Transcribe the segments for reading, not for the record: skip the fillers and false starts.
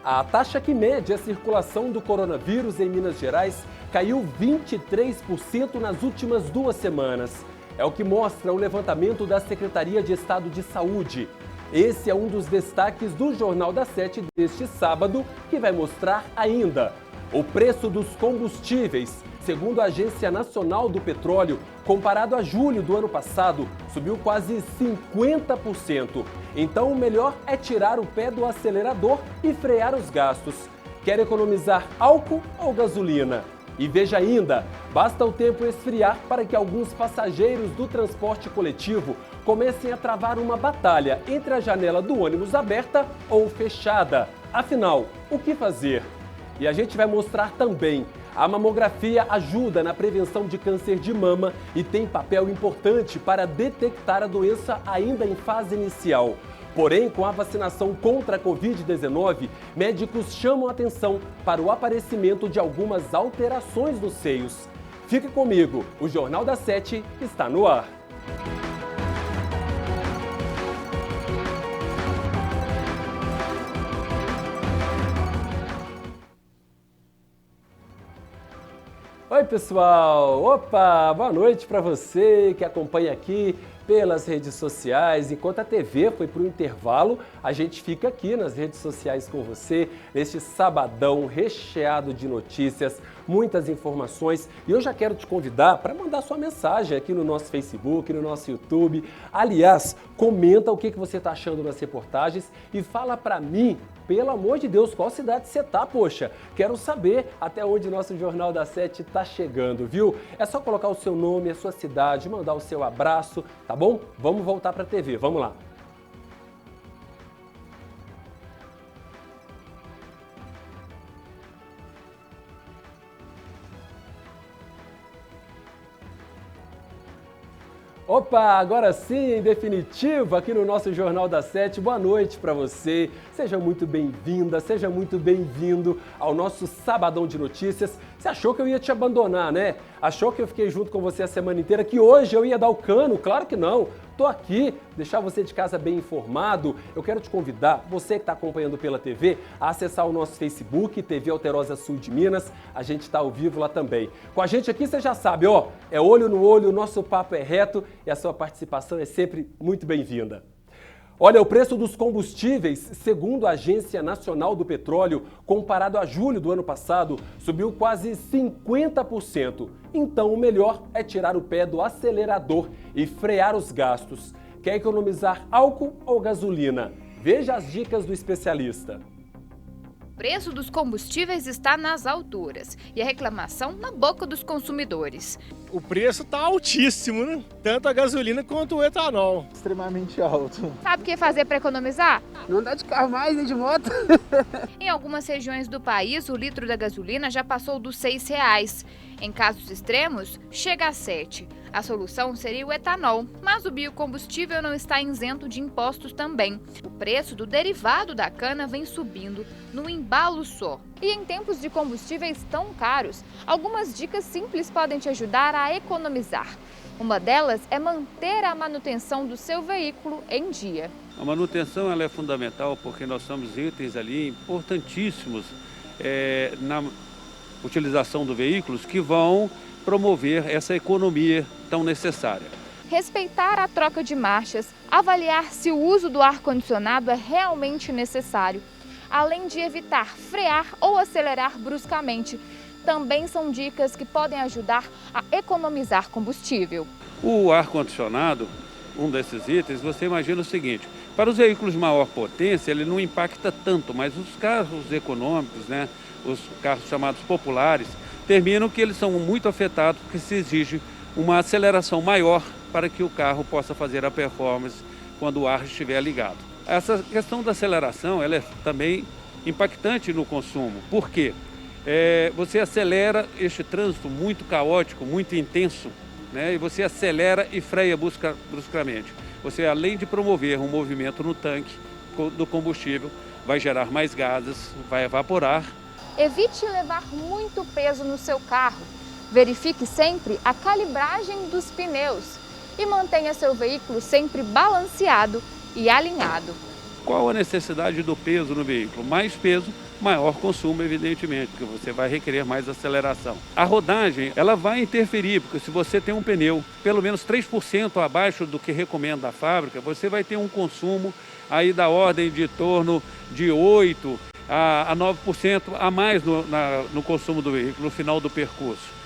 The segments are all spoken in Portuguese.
A taxa que mede a circulação do coronavírus em Minas Gerais caiu 23% nas últimas 2 semanas. É o que mostra o levantamento da Secretaria de Estado de Saúde. Esse é um dos destaques do Jornal da Sete deste sábado, que vai mostrar ainda o preço dos combustíveis. Segundo a Agência Nacional do Petróleo, comparado a julho do ano passado, subiu quase 50%. Então, o melhor é tirar o pé do acelerador e frear os gastos. Quer economizar álcool ou gasolina? E veja ainda, basta o tempo esfriar para que alguns passageiros do transporte coletivo comecem a travar uma batalha entre a janela do ônibus aberta ou fechada. Afinal, o que fazer? E a gente vai mostrar também. A mamografia ajuda na prevenção de câncer de mama e tem papel importante para detectar a doença ainda em fase inicial. Porém, com a vacinação contra a Covid-19, médicos chamam a atenção para o aparecimento de algumas alterações nos seios. Fique comigo, o Jornal da Sete está no ar. Oi pessoal, opa, boa noite para você que acompanha aqui pelas redes sociais. Enquanto a TV foi para o intervalo, a gente fica aqui nas redes sociais com você, neste sabadão recheado de notícias, muitas informações. E eu já quero te convidar para mandar sua mensagem aqui no nosso Facebook, no nosso YouTube. Aliás, comenta o que você está achando nas reportagens e fala para mim, pelo amor de Deus, qual cidade você tá, poxa? Quero saber até onde nosso Jornal da Sete tá chegando, viu? É só colocar o seu nome, a sua cidade, mandar o seu abraço, tá bom? Vamos voltar para a TV, vamos lá. Opa, agora sim, em definitivo, aqui no nosso Jornal da Sete. Boa noite para você. Seja muito bem-vinda, seja muito bem-vindo ao nosso Sabadão de Notícias. Você achou que eu ia te abandonar, né? Achou que eu fiquei junto com você a semana inteira, que hoje eu ia dar o cano? Claro que não. Tô aqui, deixar você de casa bem informado. Eu quero te convidar, você que está acompanhando pela TV, a acessar o nosso Facebook, TV Alterosa Sul de Minas. A gente está ao vivo lá também. Com a gente aqui, você já sabe, ó, é olho no olho, o nosso papo é reto e a sua participação é sempre muito bem-vinda. Olha, o preço dos combustíveis, segundo a Agência Nacional do Petróleo, comparado a julho do ano passado, subiu quase 50%. Então, o melhor é tirar o pé do acelerador e frear os gastos. Quer economizar álcool ou gasolina? Veja as dicas do especialista. O preço dos combustíveis está nas alturas e a reclamação na boca dos consumidores. O preço está altíssimo, né? Tanto a gasolina quanto o etanol. Extremamente alto. Sabe o que fazer para economizar? Não andar de carro mais, nem de moto. Em algumas regiões do país, o litro da gasolina já passou dos R$6. Em casos extremos, chega a 7. A solução seria o etanol, mas o biocombustível não está isento de impostos também. O preço do derivado da cana vem subindo no embalo só. E em tempos de combustíveis tão caros, algumas dicas simples podem te ajudar a economizar. Uma delas é manter a manutenção do seu veículo em dia. A manutenção ela é fundamental porque nós temos itens ali importantíssimos na utilização do veículo que vão promover essa economia tão necessária. Respeitar a troca de marchas, avaliar se o uso do ar-condicionado é realmente necessário, além de evitar frear ou acelerar bruscamente. Também são dicas que podem ajudar a economizar combustível. O ar-condicionado, um desses itens, você imagina o seguinte: para os veículos de maior potência ele não impacta tanto, mas os carros econômicos, né, os carros chamados populares, terminam que eles são muito afetados porque se exige uma aceleração maior para que o carro possa fazer a performance quando o ar estiver ligado. Essa questão da aceleração ela é também impactante no consumo. Por quê? Você acelera este trânsito muito caótico, muito intenso, né? E você acelera e freia bruscamente. Você, além de promover um movimento no tanque do combustível, vai gerar mais gases, vai evaporar. Evite levar muito peso no seu carro. Verifique sempre a calibragem dos pneus e mantenha seu veículo sempre balanceado e alinhado. Qual a necessidade do peso no veículo? Mais peso, maior consumo, evidentemente, porque você vai requerer mais aceleração. A rodagem, ela vai interferir, porque se você tem um pneu pelo menos 3% abaixo do que recomenda a fábrica, você vai ter um consumo aí da ordem de torno de 8% a 9% a mais no consumo do veículo no final do percurso.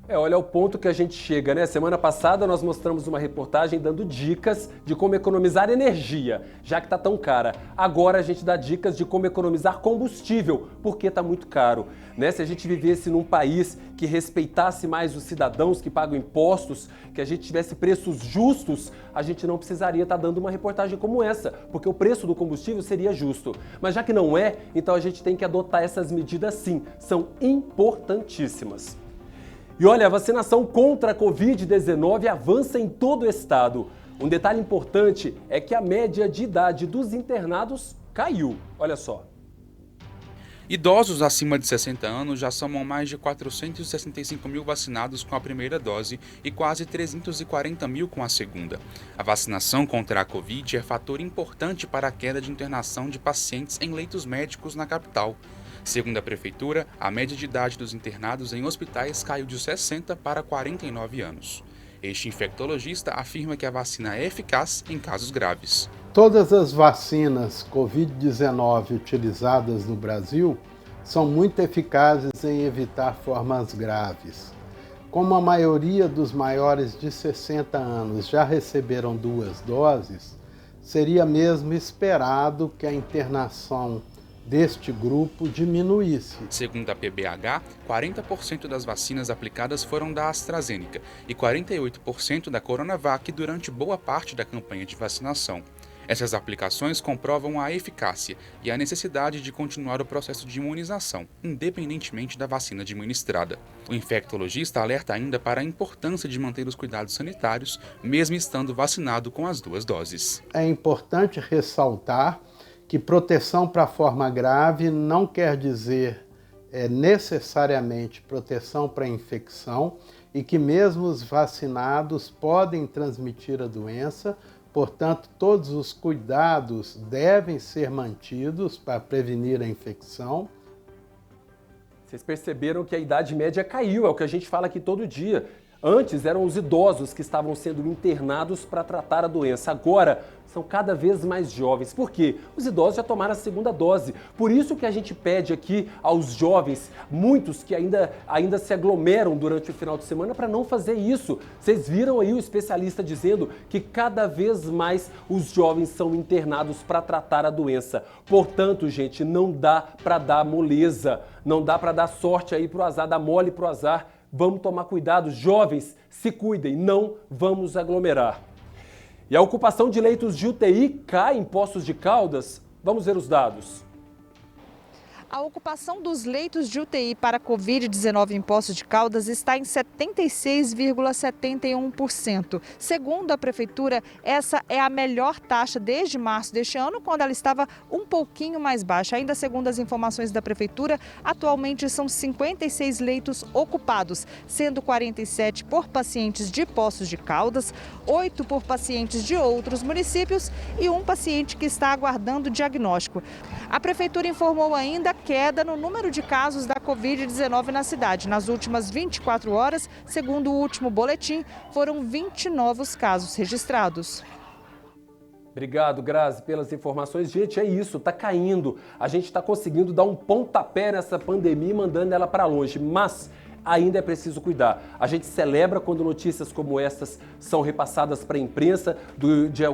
Olha o ponto que a gente chega, né? Semana passada nós mostramos uma reportagem dando dicas de como economizar energia, já que está tão cara. Agora a gente dá dicas de como economizar combustível, porque está muito caro, né? Se a gente vivesse num país que respeitasse mais os cidadãos que pagam impostos, que a gente tivesse preços justos, a gente não precisaria estar dando uma reportagem como essa, porque o preço do combustível seria justo. Mas já que não é, então a gente tem que adotar essas medidas sim, são importantíssimas. E olha, a vacinação contra a Covid-19 avança em todo o estado. Um detalhe importante é que a média de idade dos internados caiu. Olha só. Idosos acima de 60 anos já somam mais de 465 mil vacinados com a primeira dose e quase 340 mil com a segunda. A vacinação contra a Covid é fator importante para a queda de internação de pacientes em leitos médicos na capital. Segundo a Prefeitura, a média de idade dos internados em hospitais caiu de 60 para 49 anos. Este infectologista afirma que a vacina é eficaz em casos graves. Todas as vacinas Covid-19 utilizadas no Brasil são muito eficazes em evitar formas graves. Como a maioria dos maiores de 60 anos já receberam 2 doses, seria mesmo esperado que a internação deste grupo diminuísse. Segundo a PBH, 40% das vacinas aplicadas foram da AstraZeneca e 48% da Coronavac durante boa parte da campanha de vacinação. Essas aplicações comprovam a eficácia e a necessidade de continuar o processo de imunização, independentemente da vacina administrada. O infectologista alerta ainda para a importância de manter os cuidados sanitários, mesmo estando vacinado com as 2 doses. É importante ressaltar que proteção para a forma grave não quer dizer necessariamente proteção para a infecção e que mesmo os vacinados podem transmitir a doença, portanto, todos os cuidados devem ser mantidos para prevenir a infecção. Vocês perceberam que a idade média caiu, é o que a gente fala aqui todo dia. Antes eram os idosos que estavam sendo internados para tratar a doença. Agora são cada vez mais jovens. Por quê? Os idosos já tomaram a segunda dose. Por isso que a gente pede aqui aos jovens, muitos que ainda se aglomeram durante o final de semana, para não fazer isso. Vocês viram aí o especialista dizendo que cada vez mais os jovens são internados para tratar a doença. Portanto, gente, não dá para dar moleza, não dá para dar sorte aí pro azar, dar mole pro azar. Vamos tomar cuidado, jovens, se cuidem, não vamos aglomerar. E a ocupação de leitos de UTI cai em Poços de Caldas? Vamos ver os dados. A ocupação dos leitos de UTI para Covid-19 em Poços de Caldas está em 76,71%. Segundo a Prefeitura, essa é a melhor taxa desde março deste ano, quando ela estava um pouquinho mais baixa. Ainda segundo as informações da Prefeitura, atualmente são 56 leitos ocupados, sendo 47 por pacientes de Poços de Caldas, 8 por pacientes de outros municípios e um paciente que está aguardando diagnóstico. A Prefeitura informou ainda queda no número de casos da Covid-19 na cidade. Nas últimas 24 horas, segundo o último boletim, foram 20 novos casos registrados. Obrigado, Grazi, pelas informações. Gente, é isso, tá caindo. A gente está conseguindo dar um pontapé nessa pandemia e mandando ela para longe, mas ainda é preciso cuidar. A gente celebra quando notícias como essas são repassadas para a imprensa,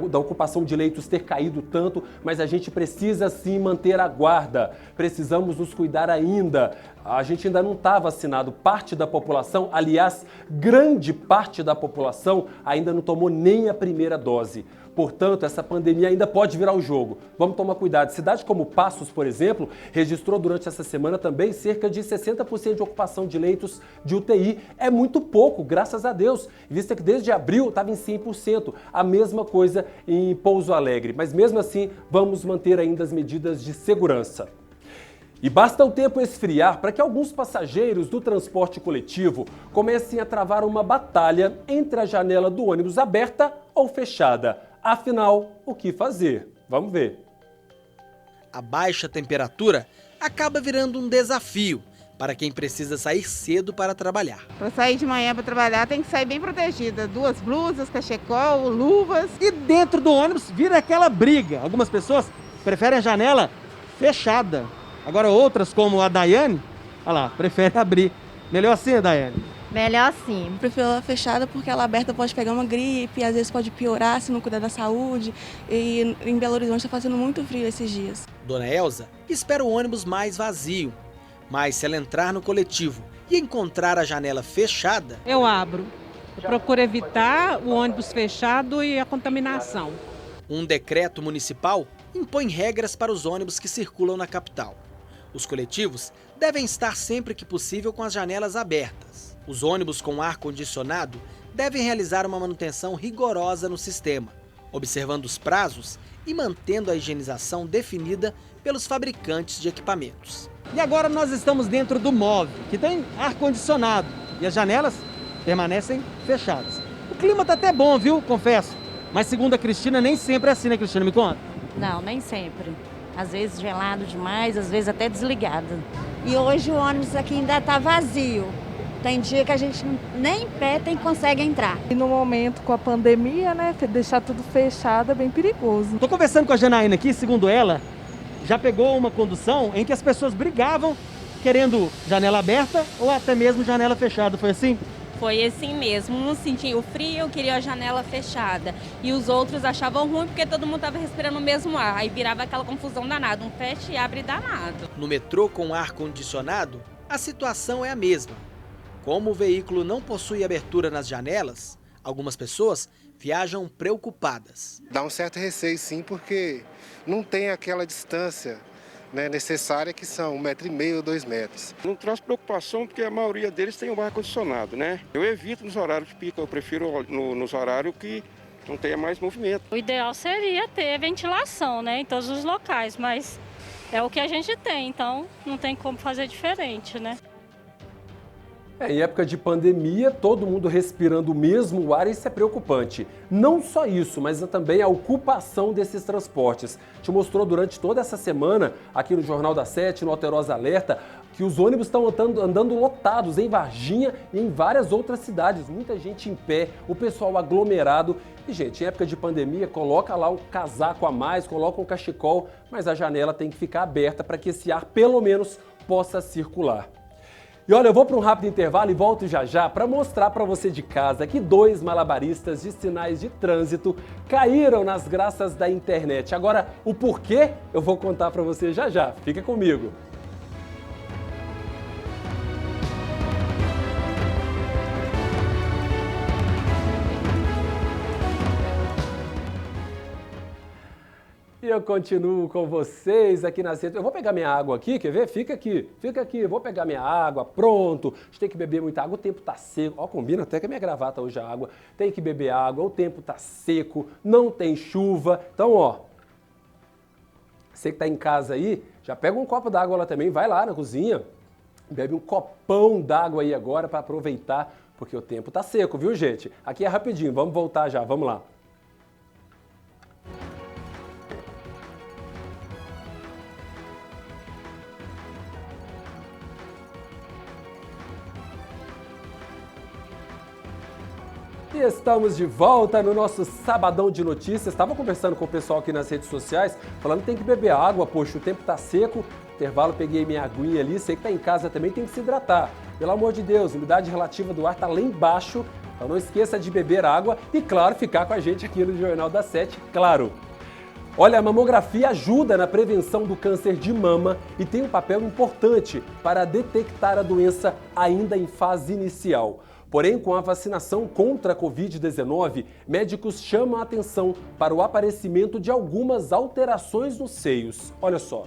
da ocupação de leitos ter caído tanto, mas a gente precisa sim manter a guarda. Precisamos nos cuidar ainda. A gente ainda não está vacinado. Parte da população, aliás, grande parte da população ainda não tomou nem a primeira dose. Portanto, essa pandemia ainda pode virar o jogo. Vamos tomar cuidado. Cidade como Passos, por exemplo, registrou durante essa semana também cerca de 60% de ocupação de leitos de UTI. É muito pouco, graças a Deus, visto que desde abril estava em 100%. A mesma coisa em Pouso Alegre. Mas mesmo assim, vamos manter ainda as medidas de segurança. E basta o tempo esfriar para que alguns passageiros do transporte coletivo comecem a travar uma batalha entre a janela do ônibus aberta ou fechada. Afinal, o que fazer? Vamos ver. A baixa temperatura acaba virando um desafio para quem precisa sair cedo para trabalhar. Para sair de manhã para trabalhar tem que sair bem protegida. 2 blusas, cachecol, luvas. E dentro do ônibus vira aquela briga. Algumas pessoas preferem a janela fechada. Agora outras, como a Daiane, olha lá, preferem abrir. Melhor assim, Daiane? Melhor sim. Prefiro ela fechada porque ela aberta pode pegar uma gripe, às vezes pode piorar se não cuidar da saúde. E em Belo Horizonte está fazendo muito frio esses dias. Dona Elza espera o ônibus mais vazio. Mas se ela entrar no coletivo e encontrar a janela fechada... Eu abro. Eu procuro evitar o ônibus fechado e a contaminação. Um decreto municipal impõe regras para os ônibus que circulam na capital. Os coletivos devem estar sempre que possível com as janelas abertas. Os ônibus com ar-condicionado devem realizar uma manutenção rigorosa no sistema, observando os prazos e mantendo a higienização definida pelos fabricantes de equipamentos. E agora nós estamos dentro do móvel, que tem ar-condicionado, e as janelas permanecem fechadas. O clima tá até bom, viu? Confesso. Mas segundo a Cristina, nem sempre é assim, né, Cristina? Me conta. Não, nem sempre. Às vezes gelado demais, às vezes até desligado. E hoje o ônibus aqui ainda está vazio. Tem dia que a gente nem em pé consegue entrar. E no momento com a pandemia, né, deixar tudo fechado é bem perigoso. Tô conversando com a Janaína aqui, segundo ela, já pegou uma condução em que as pessoas brigavam querendo janela aberta ou até mesmo janela fechada, foi assim? Foi assim mesmo, um sentia o frio, queria a janela fechada e os outros achavam ruim porque todo mundo estava respirando o mesmo ar, aí virava aquela confusão danada, um fecha e abre danado. No metrô com ar-condicionado, a situação é a mesma. Como o veículo não possui abertura nas janelas, algumas pessoas viajam preocupadas. Dá um certo receio sim, porque não tem aquela distância, né, necessária, que são 1,5 m ou 2 metros. Não traz preocupação porque a maioria deles tem o ar-condicionado, né? Eu evito nos horários de pico, eu prefiro nos horários que não tenha mais movimento. O ideal seria ter ventilação, né, em todos os locais, mas é o que a gente tem, então não tem como fazer diferente, né? Em época de pandemia, todo mundo respirando o mesmo ar, isso é preocupante. Não só isso, mas também a ocupação desses transportes. Te mostrou durante toda essa semana, aqui no Jornal da Sete, no Alterosa Alerta, que os ônibus estão andando lotados em Varginha e em várias outras cidades. Muita gente em pé, o pessoal aglomerado. E, gente, em época de pandemia, coloca lá um casaco a mais, coloca um cachecol, mas a janela tem que ficar aberta para que esse ar, pelo menos, possa circular. E olha, eu vou para um rápido intervalo e volto já já para mostrar para você de casa que 2 malabaristas de sinais de trânsito caíram nas graças da internet. Agora, o porquê eu vou contar para você já já. Fica comigo. E eu continuo com vocês aqui na Sete. Eu vou pegar minha água aqui, quer ver? Fica aqui, eu vou pegar minha água, pronto. A gente tem que beber muita água, o tempo tá seco. Ó, combina até com a minha gravata hoje a água. Tem que beber água, o tempo tá seco, não tem chuva. Então, ó, você que tá em casa aí, já pega um copo d'água lá também, vai lá na cozinha, bebe um copão d'água aí agora para aproveitar, porque o tempo tá seco, viu, gente? Aqui é rapidinho, vamos voltar já, vamos lá. E estamos de volta no nosso Sabadão de Notícias. Estava conversando com o pessoal aqui nas redes sociais, falando que tem que beber água, poxa, o tempo tá seco. Intervalo, peguei minha aguinha ali, sei que tá em casa também, tem que se hidratar. Pelo amor de Deus, a umidade relativa do ar tá lá embaixo, então não esqueça de beber água e, claro, ficar com a gente aqui no Jornal da Sete, claro. Olha, a mamografia ajuda na prevenção do câncer de mama e tem um papel importante para detectar a doença ainda em fase inicial. Porém, com a vacinação contra a Covid-19, médicos chamam a atenção para o aparecimento de algumas alterações nos seios. Olha só.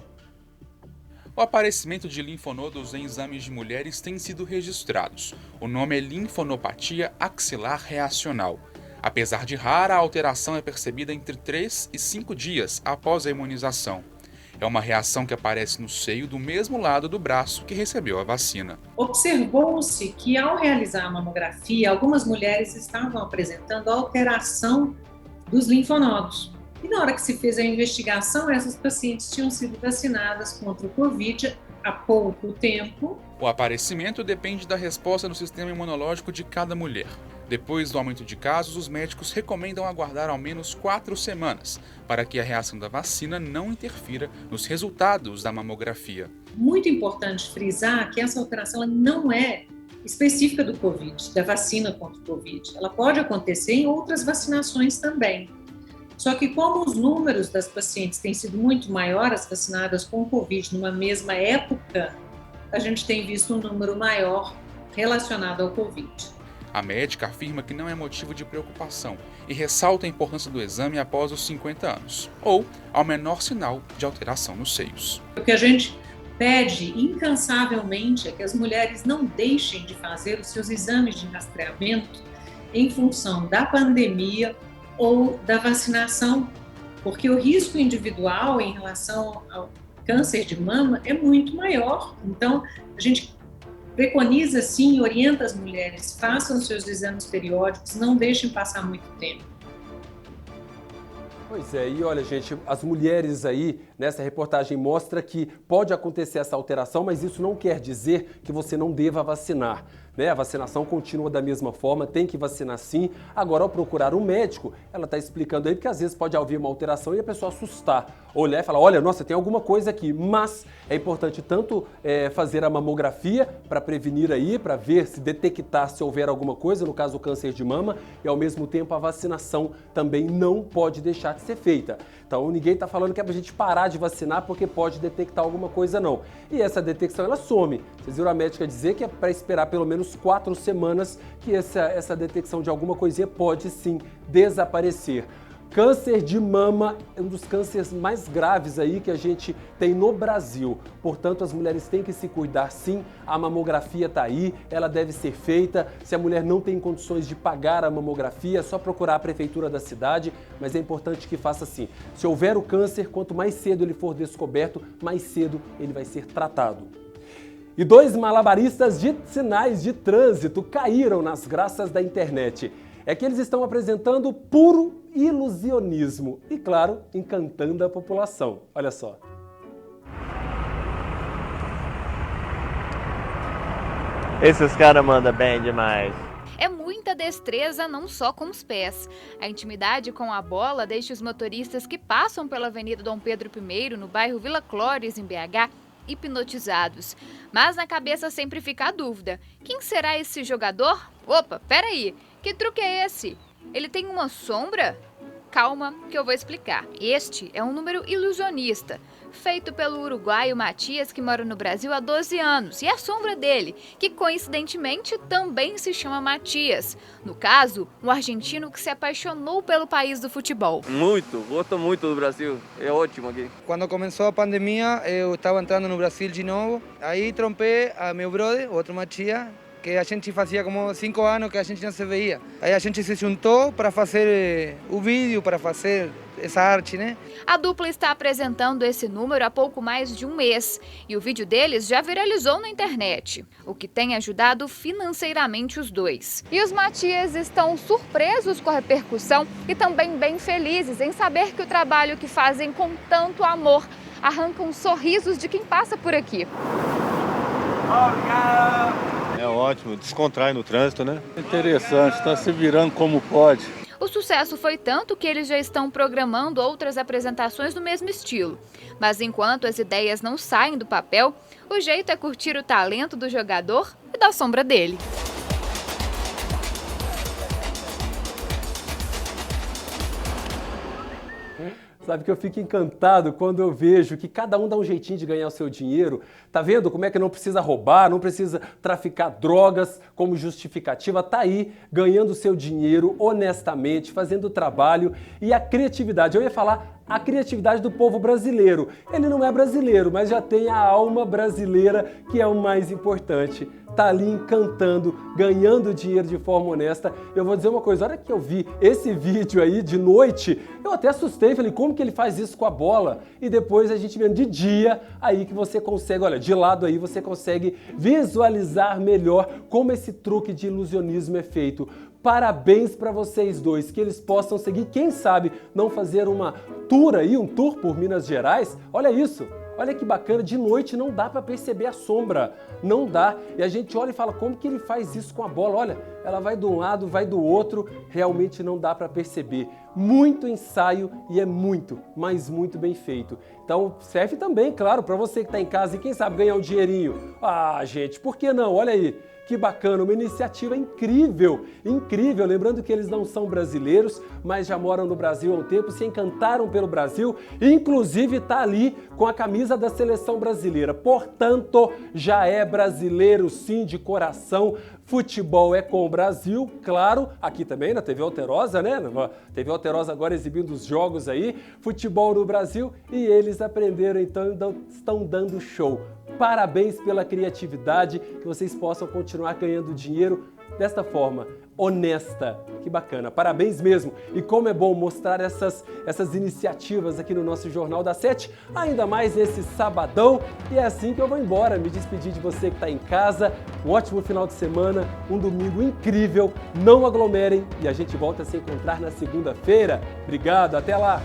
O aparecimento de linfonodos em exames de mulheres tem sido registrados. O nome é linfonopatia axilar reacional. Apesar de rara, a alteração é percebida entre 3 e 5 dias após a imunização. É uma reação que aparece no seio do mesmo lado do braço que recebeu a vacina. Observou-se que, ao realizar a mamografia, algumas mulheres estavam apresentando alteração dos linfonodos. E na hora que se fez a investigação, essas pacientes tinham sido vacinadas contra o Covid há pouco tempo. O aparecimento depende da resposta do sistema imunológico de cada mulher. Depois do aumento de casos, os médicos recomendam aguardar ao menos 4 semanas para que a reação da vacina não interfira nos resultados da mamografia. Muito importante frisar que essa alteração não é específica do Covid, da vacina contra o Covid. Ela pode acontecer em outras vacinações também. Só que como os números das pacientes têm sido muito maiores vacinadas com o Covid numa mesma época, a gente tem visto um número maior relacionado ao Covid. A médica afirma que não é motivo de preocupação e ressalta a importância do exame após os 50 anos, ou ao menor sinal de alteração nos seios. O que a gente pede incansavelmente é que as mulheres não deixem de fazer os seus exames de rastreamento em função da pandemia ou da vacinação, porque o risco individual em relação ao câncer de mama é muito maior. Então, a gente preconiza sim, orienta as mulheres, façam seus exames periódicos, não deixem passar muito tempo. Pois é, e olha, gente, as mulheres aí, nessa reportagem mostra que pode acontecer essa alteração, mas isso não quer dizer que você não deva vacinar. Né? A vacinação continua da mesma forma, tem que vacinar sim. Agora, ao procurar um médico, ela está explicando aí, porque às vezes pode haver uma alteração e a pessoa assustar, olhar e falar, olha, nossa, tem alguma coisa aqui. Mas é importante tanto fazer a mamografia para prevenir aí, para ver, se detectar se houver alguma coisa, no caso o câncer de mama, e ao mesmo tempo a vacinação também não pode deixar de ser feita. Então ninguém está falando que é para a gente parar de vacinar porque pode detectar alguma coisa, não. E essa detecção, ela some. Vocês viram a médica dizer que é para esperar pelo menos 4 semanas que essa detecção de alguma coisinha pode sim desaparecer. Câncer de mama é um dos cânceres mais graves aí que a gente tem no Brasil. Portanto, as mulheres têm que se cuidar sim. A mamografia está aí, ela deve ser feita. Se a mulher não tem condições de pagar a mamografia, é só procurar a prefeitura da cidade, mas é importante que faça assim. Se houver o câncer, quanto mais cedo ele for descoberto, mais cedo ele vai ser tratado. E 2 malabaristas de sinais de trânsito caíram nas graças da internet. É que eles estão apresentando puro ilusionismo e, claro, encantando a população. Olha só. Esses caras mandam bem demais. É muita destreza não só com os pés. A intimidade com a bola deixa os motoristas que passam pela Avenida Dom Pedro I, no bairro Vila Clóris, em BH, hipnotizados. Mas na cabeça sempre fica a dúvida. Quem será esse jogador? Opa, peraí, que truque é esse? Ele tem uma sombra? Calma que eu vou explicar. Este é um número ilusionista, feito pelo uruguaio Matias, que mora no Brasil há 12 anos, e a sombra dele, que coincidentemente também se chama Matias. No caso, um argentino que se apaixonou pelo país do futebol. Gosto muito do Brasil, é ótimo aqui. Quando começou a pandemia, eu estava entrando no Brasil de novo, aí trompei a meu brother, outro Matias, que a gente fazia como 5 anos que a gente não se veia. Aí a gente se juntou para fazer o vídeo, para fazer essa arte, né? A dupla está apresentando esse número há pouco mais de um mês e o vídeo deles já viralizou na internet, o que tem ajudado financeiramente os dois. E os Matias estão surpresos com a repercussão e também bem felizes em saber que o trabalho que fazem com tanto amor arrancam sorrisos de quem passa por aqui. É ótimo, descontrai no trânsito, né? Interessante, está se virando como pode. O sucesso foi tanto que eles já estão programando outras apresentações no mesmo estilo. Mas enquanto as ideias não saem do papel, o jeito é curtir o talento do jogador e da sombra dele. Sabe que eu fico encantado quando eu vejo que cada um dá um jeitinho de ganhar o seu dinheiro. Tá vendo como é que não precisa roubar, não precisa traficar drogas como justificativa? Tá aí ganhando o seu dinheiro honestamente, fazendo o trabalho e a criatividade. Eu ia falar a criatividade do povo brasileiro. Ele não é brasileiro, mas já tem a alma brasileira, que é o mais importante. Tá ali encantando, ganhando dinheiro de forma honesta. Eu vou dizer uma coisa, a hora que eu vi esse vídeo aí de noite, eu até assustei, falei, como que ele faz isso com a bola? E depois a gente vendo de dia, aí que você consegue, olha, de lado aí você consegue visualizar melhor como esse truque de ilusionismo é feito. Parabéns para vocês dois, que eles possam seguir, quem sabe não fazer uma tour aí, um tour por Minas Gerais. Olha isso, olha que bacana, de noite não dá para perceber a sombra, não dá. E a gente olha e fala, como que ele faz isso com a bola? Olha, ela vai de um lado, vai do outro, realmente não dá para perceber. Muito ensaio e é muito, mas muito bem feito. Então serve também, claro, para você que está em casa e quem sabe ganhar um dinheirinho. Ah, gente, por que não? Olha aí. Que bacana, uma iniciativa incrível, incrível. Lembrando que eles não são brasileiros, mas já moram no Brasil há um tempo, se encantaram pelo Brasil, inclusive está ali com a camisa da seleção brasileira. Portanto, já é brasileiro sim, de coração. Futebol é com o Brasil, claro, aqui também na TV Alterosa, né? TV Alterosa agora exibindo os jogos aí, futebol no Brasil, e eles aprenderam, então estão dando show. Parabéns pela criatividade, que vocês possam continuar ganhando dinheiro desta forma, honesta. Que bacana, parabéns mesmo. E como é bom mostrar essas iniciativas aqui no nosso Jornal da 7, ainda mais nesse sabadão. E é assim que eu vou embora, me despedir de você que está em casa. Um ótimo final de semana, um domingo incrível. Não aglomerem e a gente volta a se encontrar na segunda-feira. Obrigado, até lá!